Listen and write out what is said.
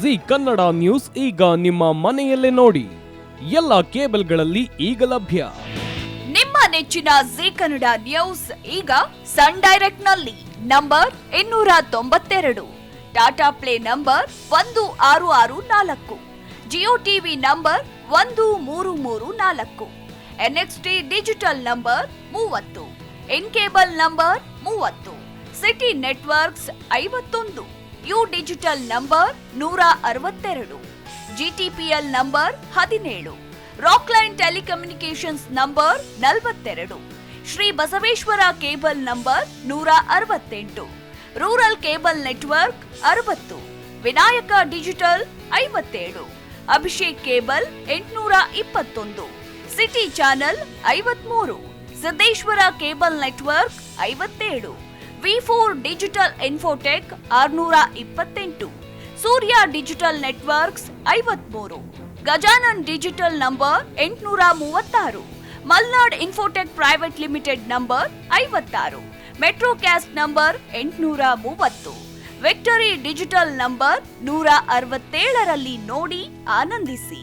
G Kannada news ಈಗ ನಿಮ್ಮ ಮನೆಯಲ್ಲೇ ನೋಡಿ. ಎಲ್ಲ ಕೇಬಲ್ಗಳಲ್ಲಿ ಈಗ ಲಭ್ಯ. ನಿಮ್ಮ ನೆಚ್ಚಿನ ಜಿ ಕನ್ನಡ ನ್ಯೂಸ್ ಈಗ ಸನ್ ಡೈರೆಕ್ಟ್ ನಲ್ಲಿ number 292, Tata play number 1664, Jio TV number 1334, NXT digital number 30, IN cable number 30, Siti networks 51, U digital number 162, GTPL number 17, Rockline telecommunications number 42, Shri Basaveshwara cable number 168, rural cable network 60, Vinayaka digital 57, Abhishek cable 821, City channel 53, Siddeshwara cable network 57, V4 digital infotech 628, Surya digital networks 53, Gajanan digital number 836, Malnad infotech private limited number 56, metro cast number 830, victory digital number 167ರಲ್ಲಿ ನೋಡಿ ಆನಂದಿಸಿ.